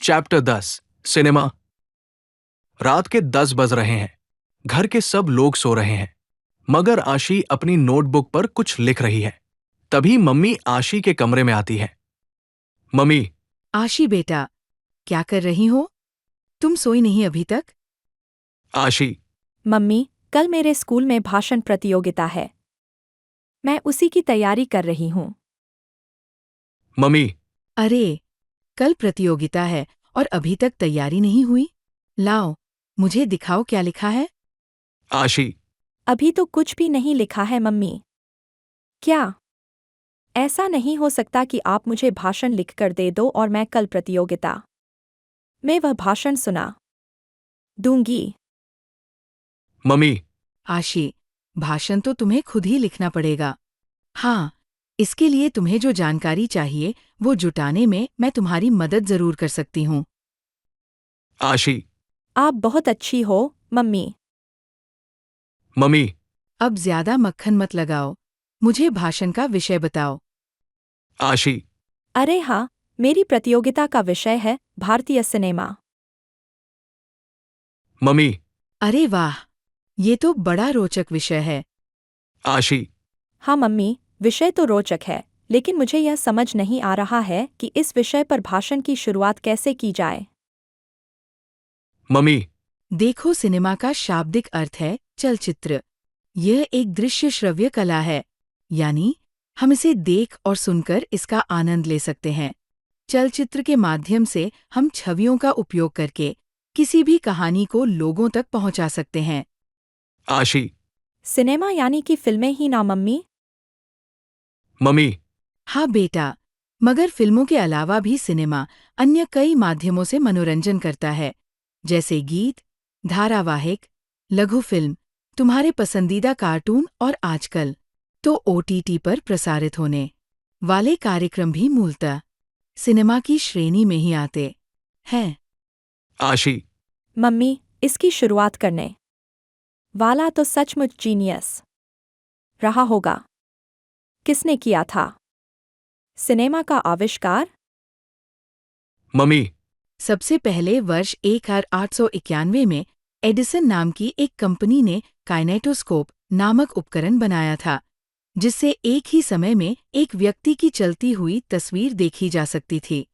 Chapter 10 cinema. रात के 10 बज रहे हैं। घर के सब लोग सो रहे हैं, मगर आशी अपनी नोटबुक पर कुछ लिख रही है। तभी मम्मी आशी के कमरे में आती है। मम्मी। आशी बेटा, क्या कर रही हो? तुम सोई नहीं अभी तक? आशी। मम्मी, कल मेरे स्कूल में भाषण प्रतियोगिता है। मैं उसी की तैयारी कर रही हूँ। मम्मी। अरे, कल प्रतियोगिता है और अभी तक तैयारी नहीं हुई? लाओ, मुझे दिखाओ क्या लिखा है। आशी। अभी तो कुछ भी नहीं लिखा है मम्मी। क्या? ऐसा नहीं हो सकता कि आप मुझे भाषण लिखकर दे दो और मैं कल प्रतियोगिता में वह भाषण सुना दूंगी। मम्मी। आशी, भाषण तो तुम्हें खुद ही लिखना पड़ेगा। हाँ, इसके लिए तुम्हें जो जानकारी चाहिए वो जुटाने में मैं तुम्हारी मदद जरूर कर सकती हूँ। आशी। आप बहुत अच्छी हो, मम्मी। मम्मी। अब ज्यादा मक्खन मत लगाओ, मुझे भाषण का विषय बताओ। आशी। अरे हाँ, मेरी प्रतियोगिता का विषय है भारतीय सिनेमा। मम्मी। अरे वाह, ये तो बड़ा रोचक विषय है। आशी। हाँ मम्मी, विषय तो रोचक है, लेकिन मुझे यह समझ नहीं आ रहा है कि इस विषय पर भाषण की शुरुआत कैसे की जाए। मम्मी। देखो, सिनेमा का शाब्दिक अर्थ है चलचित्र। यह एक दृश्य श्रव्य कला है, यानी हम इसे देख और सुनकर इसका आनंद ले सकते हैं। चलचित्र के माध्यम से हम छवियों का उपयोग करके किसी भी कहानी को लोगों तक पहुंचा सकते हैं। आशी। सिनेमा यानी कि फिल्में ही ना मम्मी? मम्मी। हाँ बेटा, मगर फिल्मों के अलावा भी सिनेमा अन्य कई माध्यमों से मनोरंजन करता है, जैसे गीत, धारावाहिक, लघु फिल्म, तुम्हारे पसंदीदा कार्टून और आजकल तो ओटीटी पर प्रसारित होने वाले कार्यक्रम भी मूलतः सिनेमा की श्रेणी में ही आते हैं। आशी। मम्मी, इसकी शुरुआत करने वाला तो सचमुच जीनियस रहा होगा। किसने किया था सिनेमा का आविष्कार? मम्मी। सबसे पहले वर्ष 1891 में एडिसन नाम की एक कंपनी ने काइनेटोस्कोप नामक उपकरण बनाया था, जिससे एक ही समय में एक व्यक्ति की चलती हुई तस्वीर देखी जा सकती थी।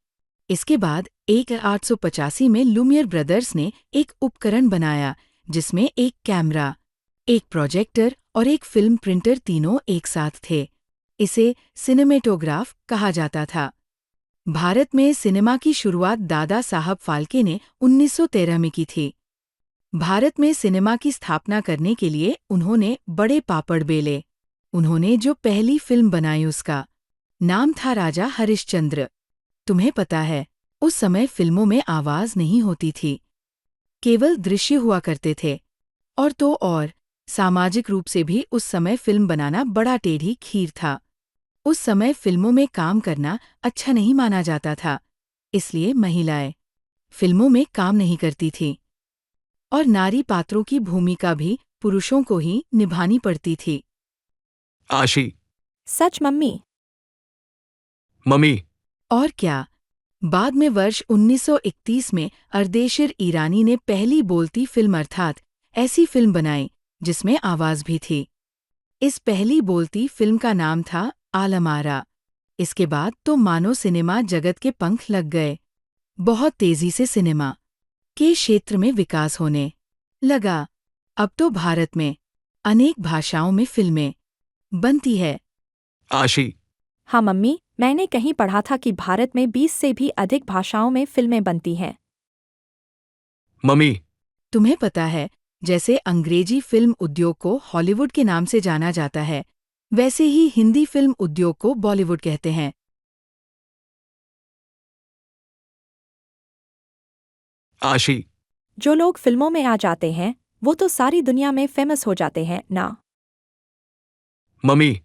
इसके बाद 1885 में लुमियर ब्रदर्स ने एक उपकरण बनाया जिसमें एक कैमरा, एक प्रोजेक्टर और एक फिल्म प्रिंटर तीनों एक साथ थे। इसे सिनेमेटोग्राफ कहा जाता था। भारत में सिनेमा की शुरुआत दादा साहब फाल्के ने 1913 में की थी। भारत में सिनेमा की स्थापना करने के लिए उन्होंने बड़े पापड़ बेले। उन्होंने जो पहली फिल्म बनाई उसका नाम था राजा हरिश्चंद्र। तुम्हें पता है, उस समय फिल्मों में आवाज नहीं होती थी, केवल दृश्य हुआ करते थे। और तो और, सामाजिक रूप से भी उस समय फिल्म बनाना बड़ा टेढ़ी खीर था। उस समय फिल्मों में काम करना अच्छा नहीं माना जाता था, इसलिए महिलाएं फिल्मों में काम नहीं करती थीं और नारी पात्रों की भूमिका भी पुरुषों को ही निभानी पड़ती थी। आशी। सच मम्मी? मम्मी। और क्या, बाद में वर्ष 1931 में अर्देशिर ईरानी ने पहली बोलती फिल्म अर्थात ऐसी फिल्म बनाई जिसमें आवाज भी थी। इस पहली बोलती फिल्म का नाम था आलमारा। इसके बाद तो मानो सिनेमा जगत के पंख लग गए। बहुत तेजी से सिनेमा के क्षेत्र में विकास होने लगा। अब तो भारत में अनेक भाषाओं में फिल्में बनती है। आशी। हाँ मम्मी, मैंने कहीं पढ़ा था कि भारत में 20 से भी अधिक भाषाओं में फिल्में बनती हैं। मम्मी। तुम्हें पता है, जैसे अंग्रेजी फिल्म उद्योग को हॉलीवुड के नाम से जाना जाता है, वैसे ही हिंदी फिल्म उद्योग को बॉलीवुड कहते हैं। आशी। जो लोग फिल्मों में आ जाते हैं वो तो सारी दुनिया में फेमस हो जाते हैं ना? मम्मी।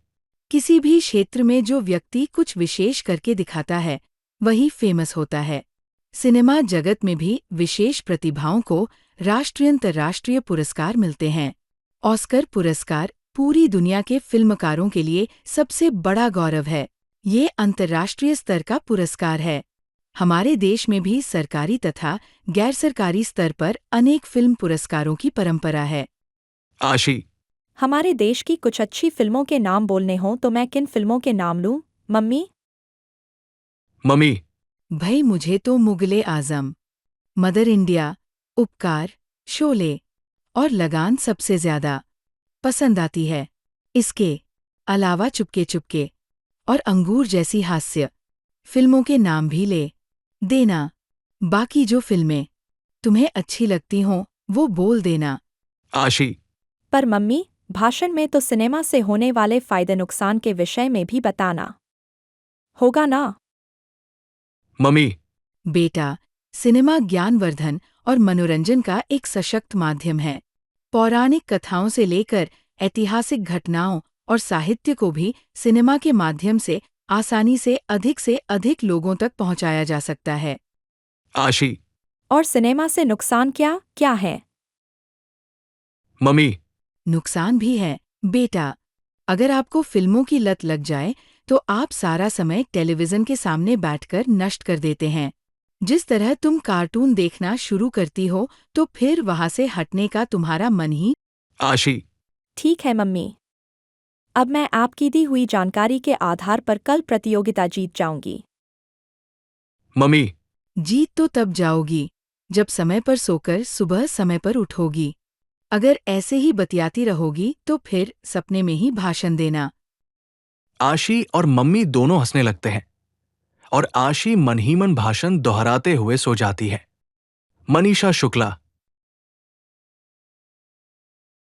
किसी भी क्षेत्र में जो व्यक्ति कुछ विशेष करके दिखाता है, वही फेमस होता है। सिनेमा जगत में भी विशेष प्रतिभाओं को राष्ट्रीय अंतर्राष्ट्रीय पुरस्कार मिलते हैं। ऑस्कर पुरस्कार पूरी दुनिया के फिल्मकारों के लिए सबसे बड़ा गौरव है। ये अंतर्राष्ट्रीय स्तर का पुरस्कार है। हमारे देश में भी सरकारी तथा गैर सरकारी स्तर पर अनेक फिल्म पुरस्कारों की परंपरा है। आशी, हमारे देश की कुछ अच्छी फिल्मों के नाम बोलने हों तो मैं किन फिल्मों के नाम लूं, मम्मी? मम्मी, भाई मुझे तो मुगले आजम, मदर इंडिया, उपकार, शोले और लगान सबसे ज्यादा पसंद आती है। इसके अलावा चुपके चुपके और अंगूर जैसी हास्य फिल्मों के नाम भी ले देना। बाकी जो फिल्में तुम्हें अच्छी लगती हों वो बोल देना। आशी, पर मम्मी, भाषण में तो सिनेमा से होने वाले फायदे नुकसान के विषय में भी बताना होगा ना? मम्मी, बेटा, सिनेमा ज्ञानवर्धन और मनोरंजन का एक सशक्त माध्यम है। पौराणिक कथाओं से लेकर ऐतिहासिक घटनाओं और साहित्य को भी सिनेमा के माध्यम से आसानी से अधिक लोगों तक पहुंचाया जा सकता है। आशी, और सिनेमा से नुकसान क्या क्या है? मम्मी, नुकसान भी है बेटा। अगर आपको फिल्मों की लत लग जाए तो आप सारा समय टेलीविजन के सामने बैठकर नष्ट कर देते हैं। जिस तरह तुम कार्टून देखना शुरू करती हो तो फिर वहां से हटने का तुम्हारा मन ही। आशी, ठीक है मम्मी। अब मैं आपकी दी हुई जानकारी के आधार पर कल प्रतियोगिता जीत जाऊंगी। मम्मी, जीत तो तब जाओगी जब समय पर सोकर सुबह समय पर उठोगी। अगर ऐसे ही बतियाती रहोगी तो फिर सपने में ही भाषण देना। आशी और मम्मी दोनों हंसने लगते हैं और आशी मन ही मन भाषण दोहराते हुए सो जाती है। मनीषा शुक्ला।